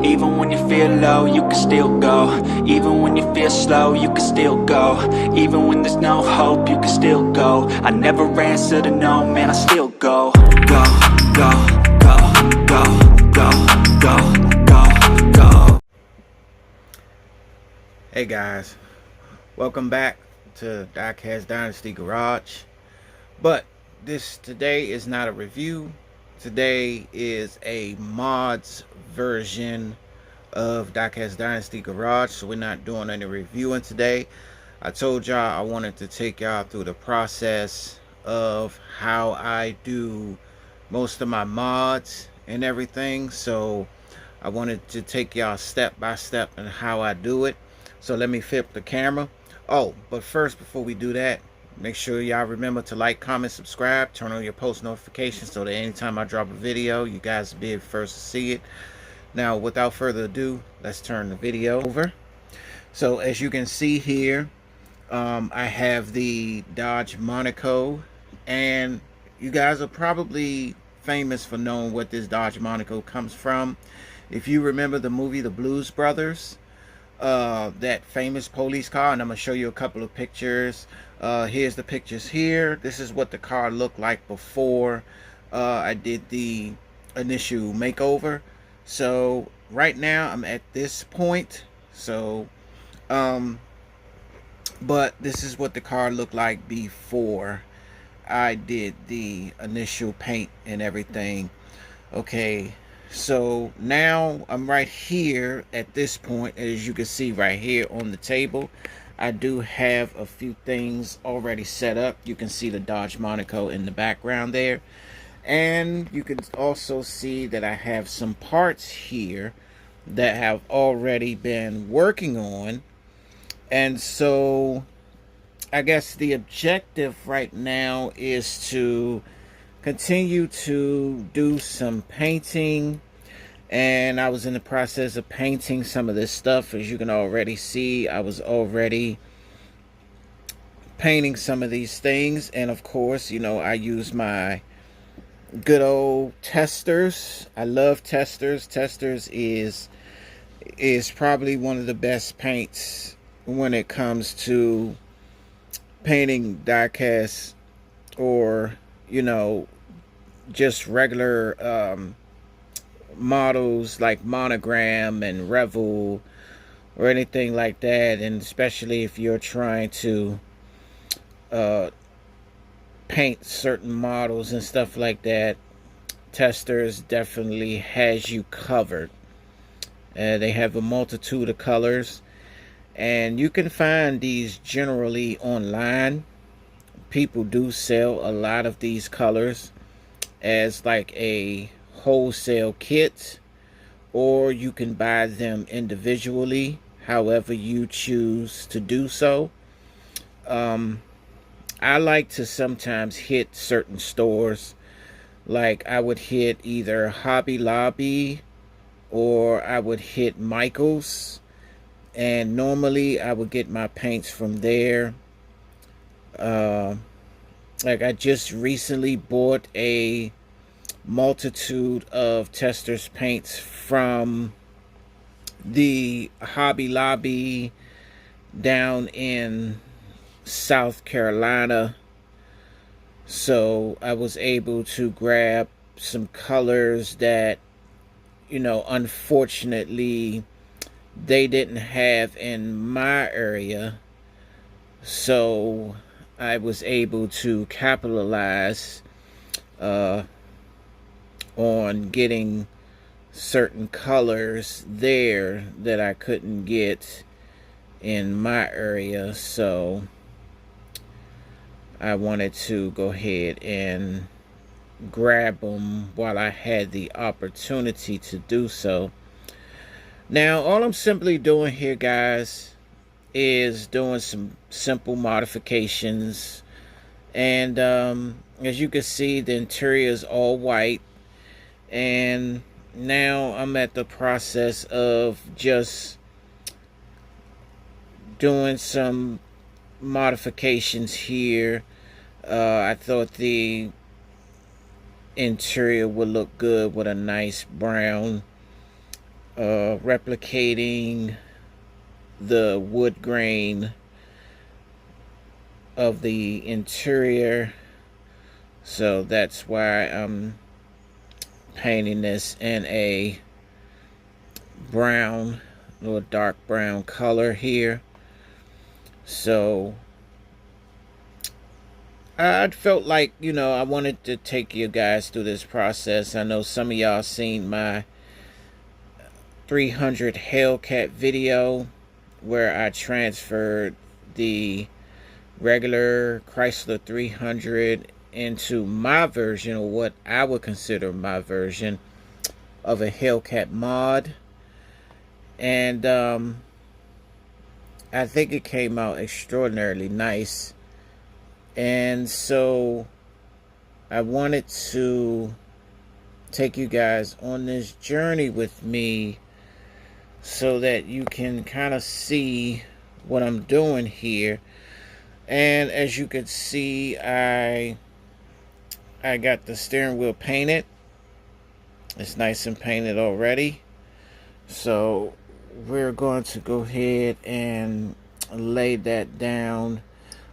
Even when you feel low, you can still go. Even when you feel slow, you can still go. Even when there's no hope, you can still go. I never answer to no, man, I still go. Go, go, go, go, go, go, go, go. Hey guys, welcome back to Diecast Dynasty Garage. But today is not a review. Today is a mods version of Diecast Dynasty Garage, so we're not doing any reviewing today. I told y'all I wanted to take y'all through the process of how I do most of my mods and everything. So I wanted to take y'all step by step in how I do it. So let me flip the camera. Oh, but first, before we do that, make sure y'all remember to like, comment, subscribe, turn on your post notifications so that anytime I drop a video, you guys will be the first to see it. Now, without further ado, let's turn the video over. So as you can see here, I have the Dodge Monaco, and you guys are probably famous for knowing what this Dodge Monaco comes from. If you remember the movie The Blues Brothers, that famous police car, and I'm going to show you a couple of pictures. Here's the pictures here. This is what the car looked like before I did the initial makeover. So right now I'm at this point. So but this is what the car looked like before I did the initial paint and everything. Okay, so now I'm right here at this point. As you can see right here on the table, I do have a few things already set up. You can see the Dodge Monaco in the background there, and you can also see that I have some parts here that have already been working on. And so I guess the objective right now is to continue to do some painting, and I was in the process of painting some of this stuff. As you can already see, I was already painting some of these things, and of course, you know, I use my good old testers. I love testers. Testers is probably one of the best paints when it comes to painting diecast, or you know, just regular models like Monogram and Revel or anything like that. And especially if you're trying to paint certain models and stuff like that, Testers definitely has you covered. They have a multitude of colors, and you can find these generally online. People do sell a lot of these colors as like a wholesale kit, or you can buy them individually, however you choose to do so. I like to sometimes hit certain stores, like I would hit either Hobby Lobby or I would hit Michael's, and normally I would get my paints from there. Like I just recently bought a multitude of Testers paints from the Hobby Lobby down in South Carolina. So I was able to grab some colors that, you know, unfortunately they didn't have in my area. So I was able to capitalize on getting certain colors there that I couldn't get in my area. So I wanted to go ahead and grab them while I had the opportunity to do so. Now, all I'm simply doing here, guys, is doing some simple modifications. And as you can see, the interior is all white. And now I'm at the process of just doing some modifications here. I thought the interior would look good with a nice brown replicating the wood grain of the interior. So that's why I'm painting this in a brown, little dark brown color here. So I felt like, I wanted to take you guys through this process. I know some of y'all seen my 300 Hellcat video where I transferred the regular Chrysler 300 into my version, or what I would consider my version of a Hellcat mod. And I think it came out extraordinarily nice. And so I wanted to take you guys on this journey with me so that you can kind of see what I'm doing here. And as you can see, I got the steering wheel painted. It's nice and painted already. So we're going to go ahead and lay that down.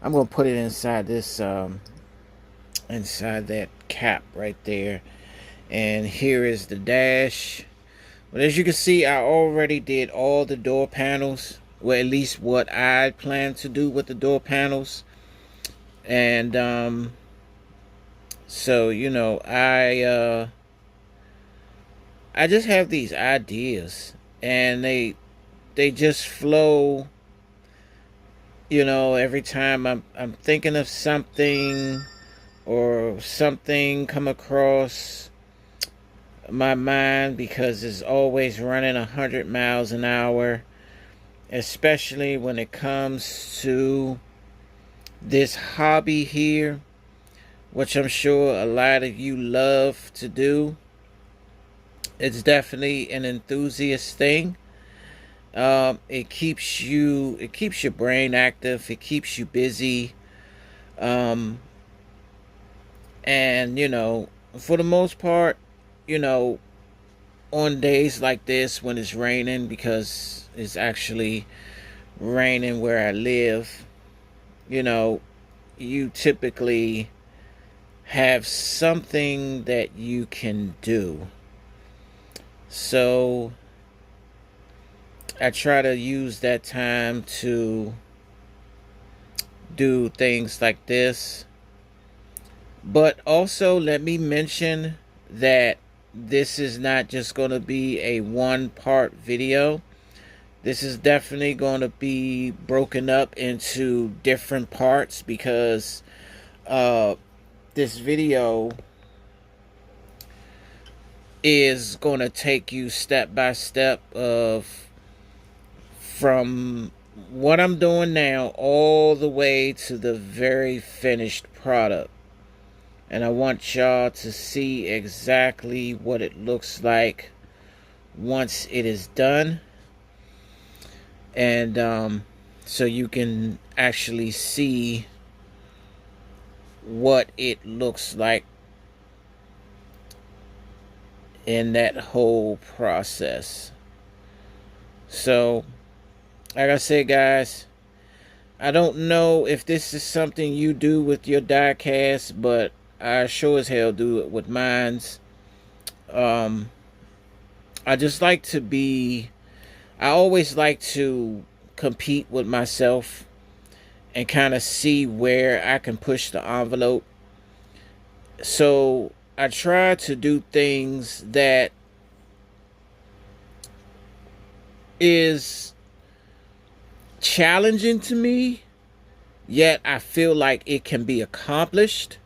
I'm going to put it inside this inside that cap right there. And here is the dash. But as you can see, I already did all the door panels, well, at least what I plan to do with the door panels. And so I just have these ideas, and they just flow. Every time I'm thinking of something, or something come across my mind, because it's always running 100 miles an hour, especially when it comes to this hobby here, which I'm sure a lot of you love to do. It's definitely an enthusiast thing. It keeps your brain active. It keeps you busy. And for the most part, on days like this when it's raining, because it's actually raining where I live, you typically have something that you can do. So I try to use that time to do things like this. But also, let me mention that this is not just going to be a one-part video. This is definitely going to be broken up into different parts, because this video is going to take you step by step from what I'm doing now all the way to the very finished product. And I want y'all to see exactly what it looks like once it is done. And so you can actually see what it looks like in that whole process. So, like I said, guys, I don't know if this is something you do with your diecast, but I sure as hell do it with mines. I always like to compete with myself and kind of see where I can push the envelope. So I try to do things that is challenging to me, yet I feel like it can be accomplished.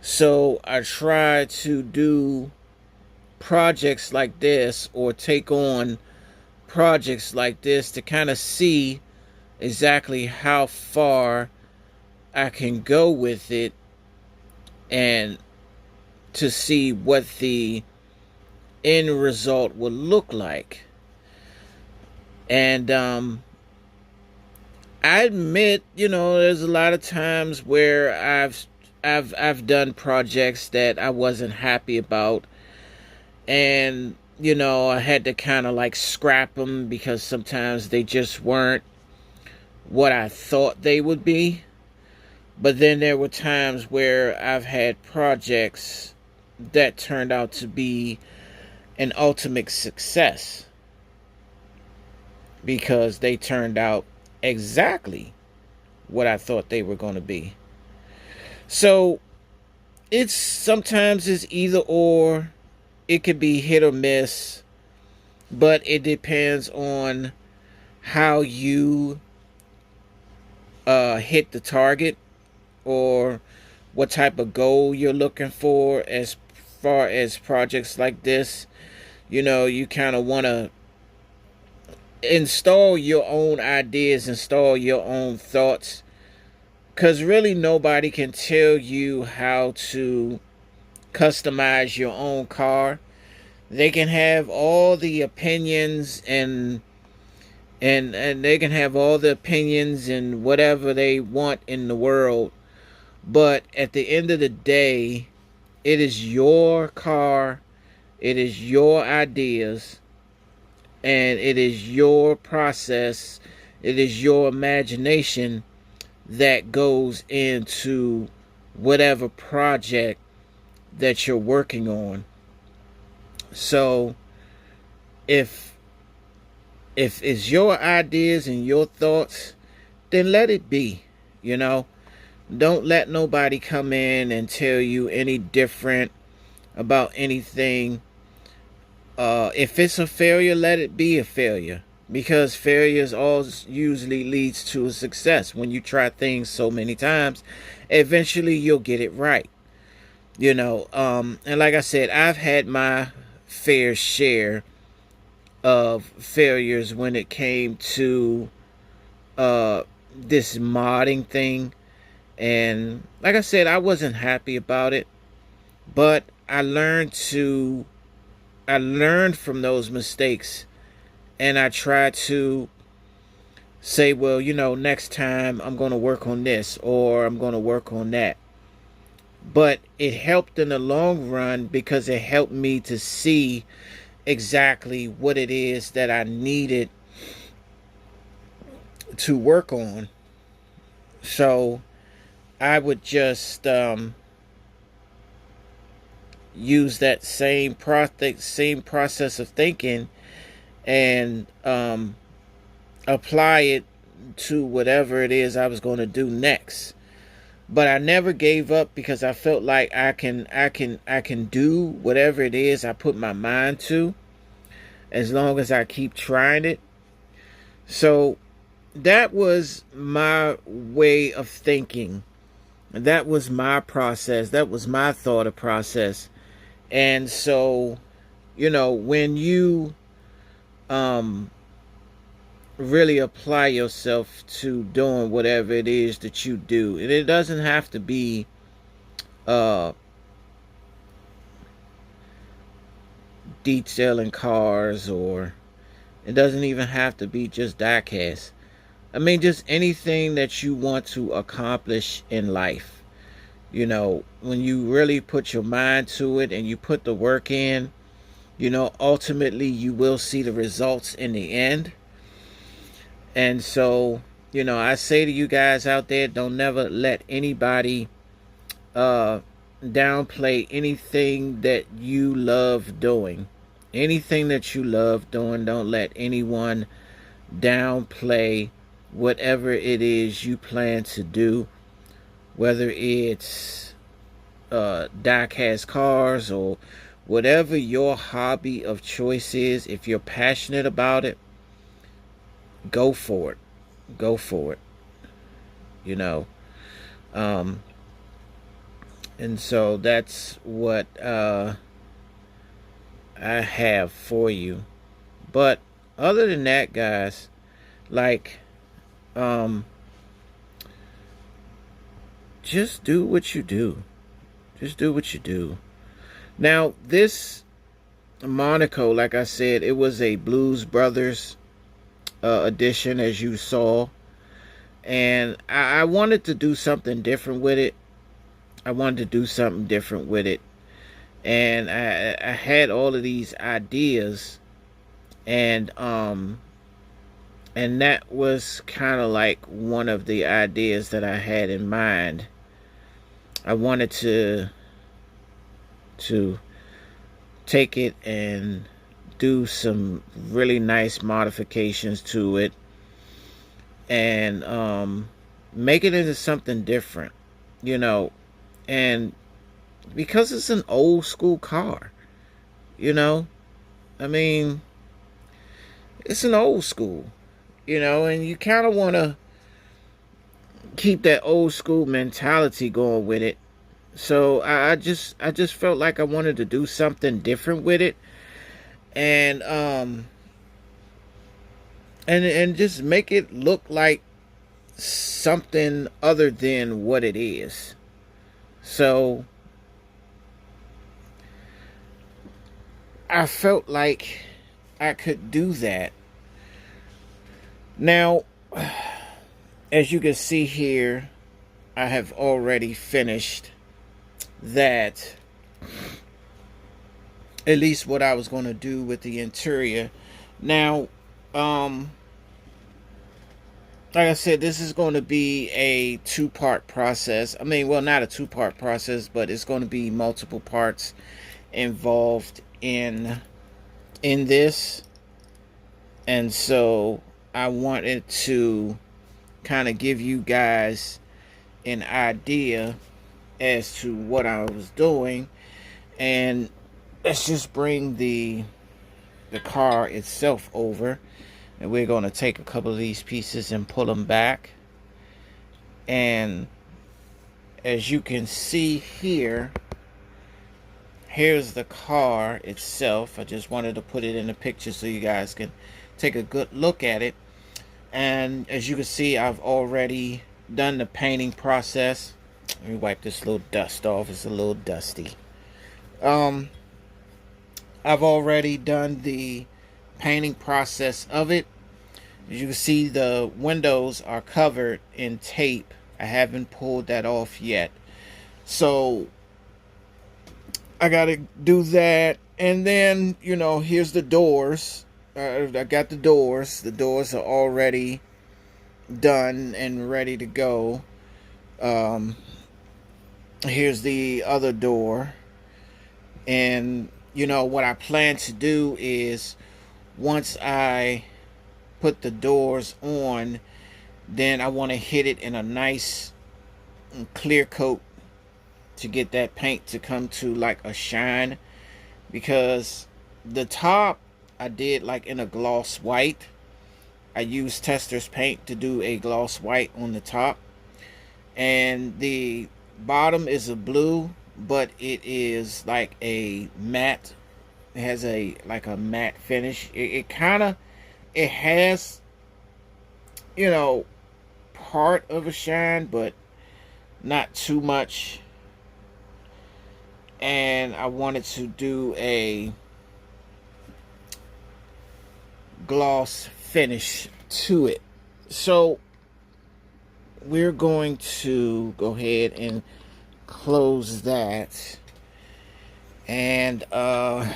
So I try to do projects like this, or take on projects like this, to kind of see exactly how far I can go with it, and to see what the end result will look like. And I admit, there's a lot of times where I've done projects that I wasn't happy about, and I had to kind of like scrap them because sometimes they just weren't what I thought they would be. But then there were times where I've had projects that turned out to be an ultimate success because they turned out exactly what I thought they were going to be. So it's sometimes it's either or. It could be hit or miss, but it depends on how you hit the target or what type of goal you're looking for as far as projects like this. You kind of want to install your own ideas, install your own thoughts, because really nobody can tell you how to customize your own car. They can have all the opinions and they can have all the opinions and whatever they want in the world, but at the end of the day, it is your car, it is your ideas, and it is your process, it is your imagination that goes into whatever project that you're working on. So if it's your ideas and your thoughts, then let it be. Don't let nobody come in and tell you any different about anything. If it's a failure, let it be a failure, because failures always usually leads to a success. When you try things so many times, eventually you'll get it right. And like I said, I've had my fair share of failures when it came to this modding thing. And like I said, I wasn't happy about it, but I learned from those mistakes, and I tried to say, well, next time I'm going to work on this or I'm going to work on that. But it helped in the long run because it helped me to see exactly what it is that I needed to work on. So I would just use that same process of thinking and apply it to whatever it is I was going to do next. But I never gave up because I felt like I can do whatever it is I put my mind to, as long as I keep trying it. So that was my way of thinking. That was my process. That was my thought process. And so, when you really apply yourself to doing whatever it is that you do, and it doesn't have to be detailing cars, or it doesn't even have to be just diecast. I mean, just anything that you want to accomplish in life. When you really put your mind to it and you put the work in, ultimately you will see the results in the end. And so, I say to you guys out there, don't never let anybody downplay anything that you love doing. Anything that you love doing, don't let anyone downplay whatever it is you plan to do. Whether it's diecast cars or whatever your hobby of choice is, if you're passionate about it, go for it. Go for it. And so that's what I have for you. But other than that, guys, like, just do what you do. Just do what you do. Now, this Monaco, like I said, it was a Blues Brothers edition, as you saw. And I wanted to do something different with it. And I had all of these ideas, and that was kind of like one of the ideas that I had in mind. I wanted to take it and do some really nice modifications to it, and make it into something different, you know. And because it's an old school car, you know, I mean, it's an old school, you know, and you kind of want to keep that old school mentality going with it. So I just felt like I wanted to do something different with it, and and just make it look like something other than what it is. So I felt like I could do that. Now, as you can see here, I have already finished that, at least what I was going to do with the interior. Now, like I said, this is going to be a two-part process. I mean, well, not a two-part process, but it's going to be multiple parts involved in this. And so I wanted to kind of give you guys an idea as to what I was doing. And let's just bring the car itself over, and we're going to take a couple of these pieces and pull them back. And as you can see here, here's the car itself. I just wanted to put it in a picture so you guys can take a good look at it. And as you can see, I've already done the painting process. Let me wipe this little dust off. It's a little dusty. I've already done the painting process of it. As you can see, the windows are covered in tape. I haven't pulled that off yet. So I gotta do that. And then, you know, here's the doors. I got the doors. The doors are already done and ready to go. Here's the other door. And, you know, what I plan to do is, once I put the doors on, then I want to hit it in a nice clear coat to get that paint to come to like a shine. Because the top I did like in a gloss white. I used Tester's paint to do a gloss white on the top. And the bottom is a blue, but it is like a matte. It has a like a matte finish. It kind of, it has, you know, part of a shine, but not too much. And I wanted to do a gloss finish to it. So we're going to go ahead and close that. And we're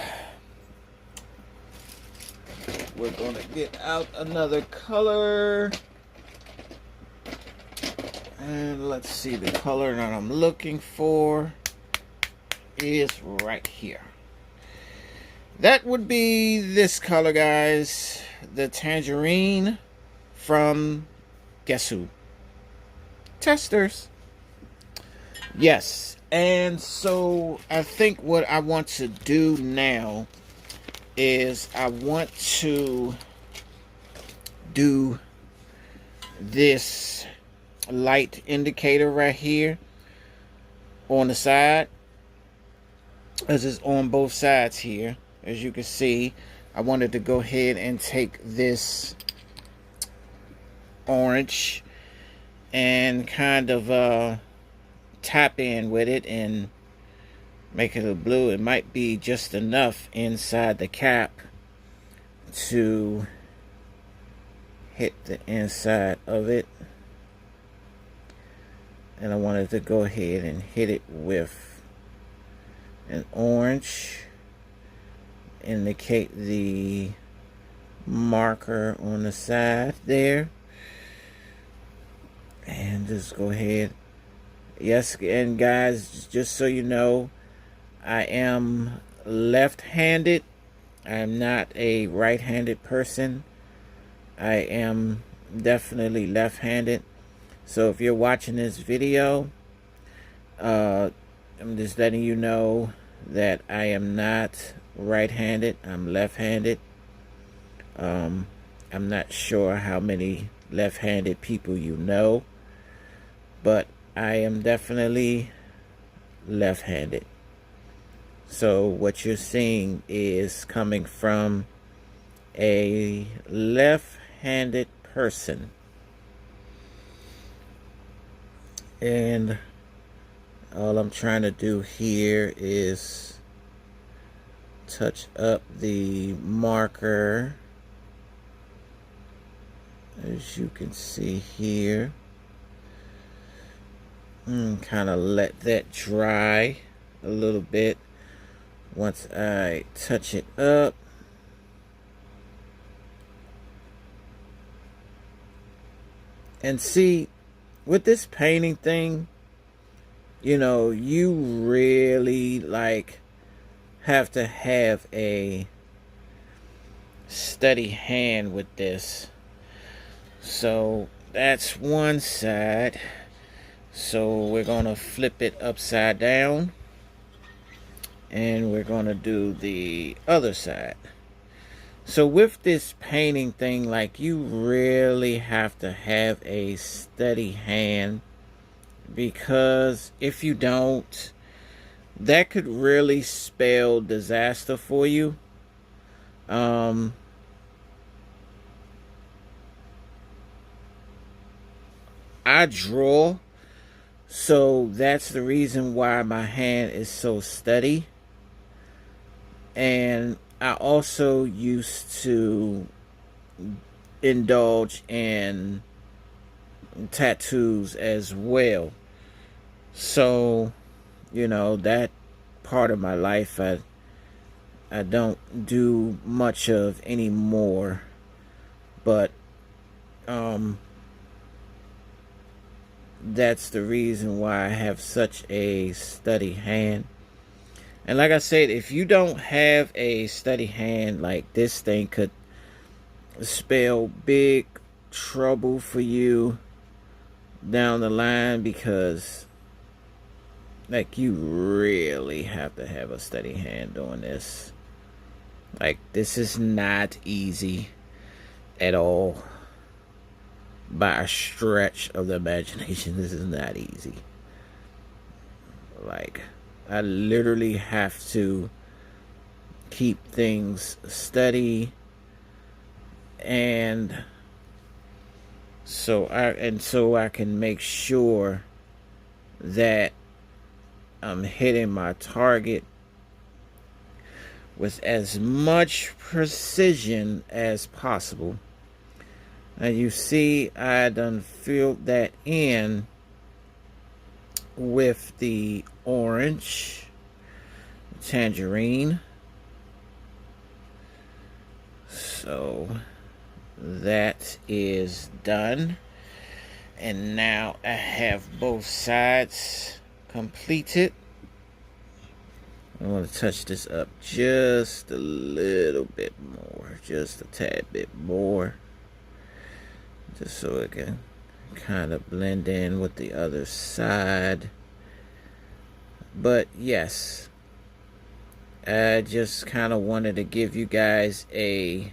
going to get out another color. And let's see, the color that I'm looking for is right here. That would be this color, guys. The tangerine from, guess who? Testers. Yes. And so I think what I want to do now is I want to do this light indicator right here on the side, as it's on both sides here. As you can see, I wanted to go ahead and take this orange and kind of tap in with it and make it a blue. It might be just enough inside the cap to hit the inside of it. And I wanted to go ahead and hit it with and orange indicate the marker on the side there. And just go ahead. Yes, and guys, just so you know, I am left-handed. I am not a right-handed person. I am definitely left-handed. So if you're watching this video, I'm just letting you know that I am not right-handed. I'm left-handed. I'm not sure how many left-handed people you know, but I am definitely left-handed. So what you're seeing is coming from a left-handed person. And all I'm trying to do here is touch up the marker, as you can see here. Kind of let that dry a little bit once I touch it up. And see, with this painting thing, you know, you really like have to have a steady hand with this. So that's one side. So we're gonna flip it upside down, and we're gonna do the other side. So with this painting thing, like, you really have to have a steady hand, because if you don't, that could really spell disaster for you. I draw, so that's the reason why my hand is so steady. And I also used to indulge in tattoos as well. So, you know, that part of my life I don't do much of anymore. But that's the reason why I have such a steady hand. And like I said, if you don't have a steady hand, like, this thing could spell big trouble for you down the line, because, like, you really have to have a steady hand doing this. Like, this is not easy at all. By a stretch of the imagination, this is not easy. Like, I literally have to keep things steady, and so I can make sure that I'm hitting my target with as much precision as possible. And you see, I done filled that in with the orange, tangerine. So that is done. And now I have both sides completed. I want to touch this up just a little bit more, just a tad bit more, just so it can kind of blend in with the other side. But yes, I just kind of wanted to give you guys a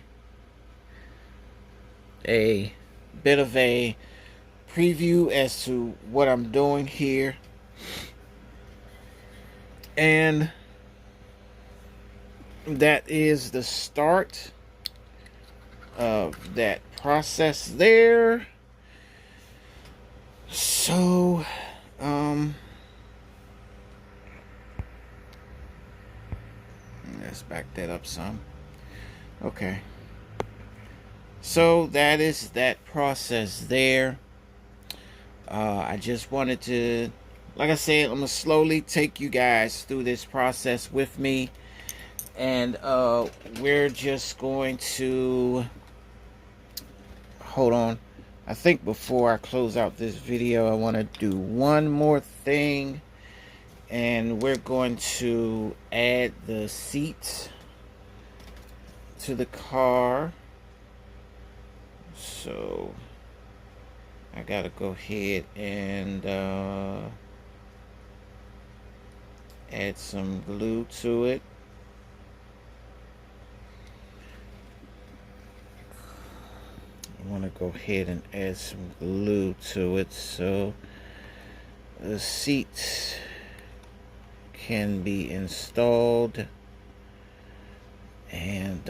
bit of a preview as to what I'm doing here. And that is the start of that process there. So let's back that up some. Okay, so that is that process there. I just wanted to like I said, I'm gonna slowly take you guys through this process with me, and we're just going to hold on. I think before I close out this video, I want to do one more thing, and we're going to add the seats to the car. So I gotta go ahead and add some glue to it. I want to go ahead and add some glue to it so the seats can be installed, and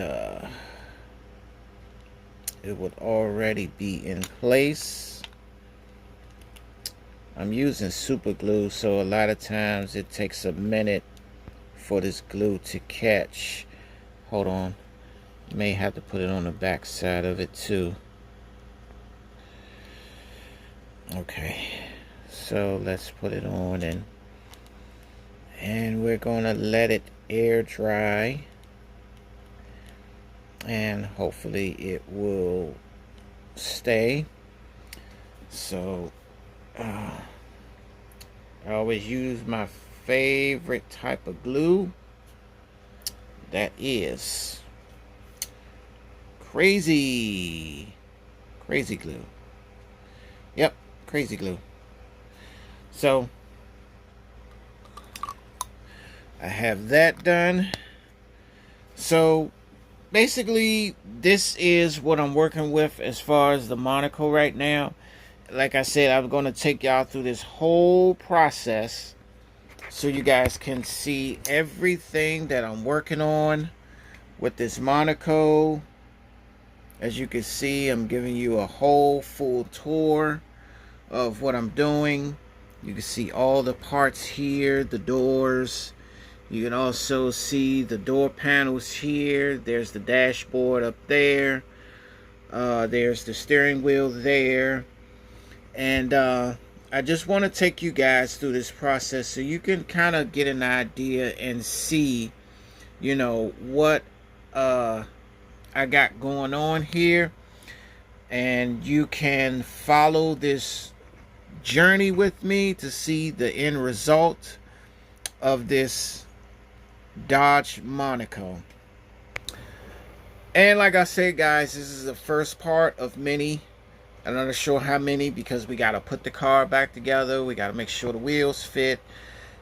it would already be in place. I'm using super glue, so a lot of times it takes a minute for this glue to catch. Hold on, may have to put it on the back side of it too. Okay, so let's put it on, and we're gonna let it air dry, and hopefully it will stay. So I always use my favorite type of glue, that is crazy glue. Yep, crazy glue. So I have that done. So basically this is what I'm working with as far as the Monaco right now. Like I said, I'm going to take y'all through this whole process so you guys can see everything that I'm working on with this Monaco. As you can see, I'm giving you a whole full tour of what I'm doing. You can see all the parts here, the doors. You can also see the door panels here. There's the dashboard up there. There's the steering wheel there. And I just want to take you guys through this process so you can kind of get an idea and see, you know, what I got going on here. And you can follow this journey with me to see the end result of this Dodge Monaco. And like I said, guys, this is the first part of many. I'm not sure how many, because we got to put the car back together. We got to make sure the wheels fit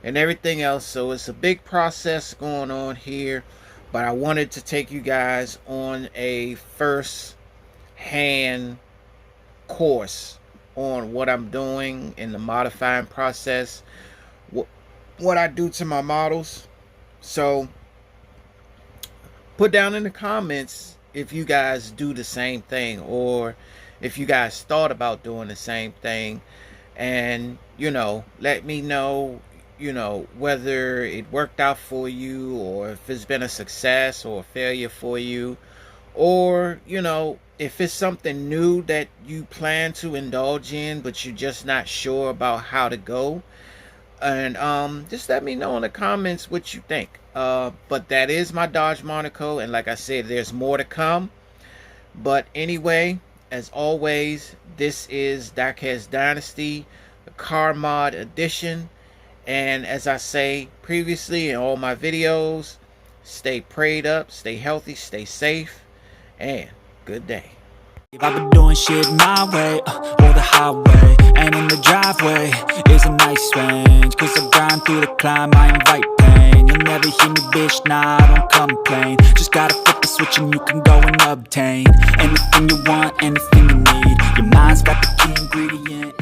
and everything else. So it's a big process going on here. But I wanted to take you guys on a first-hand course on what I'm doing in the modifying process, what I do to my models. So put down in the comments if you guys do the same thing, or if you guys thought about doing the same thing, and you know, let me know, you know, whether it worked out for you, or if it's been a success or a failure for you, or you know, if it's something new that you plan to indulge in but you're just not sure about how to go. And just let me know in the comments what you think. But that is my Dodge Monaco, and like I said, there's more to come. But anyway, as always, this is Diecast Dynasty, the car mod edition. And as I say previously in all my videos, stay prayed up, stay healthy, stay safe, and good day. I've been doing shit my way, or the highway, and in the driveway is a nice range. Cause I grind through the climb, I invite pain. You'll never hear me, bitch, nah, I don't complain. Just gotta flip the switch and you can go and obtain anything you want, anything you need. Your mind's got the key ingredient.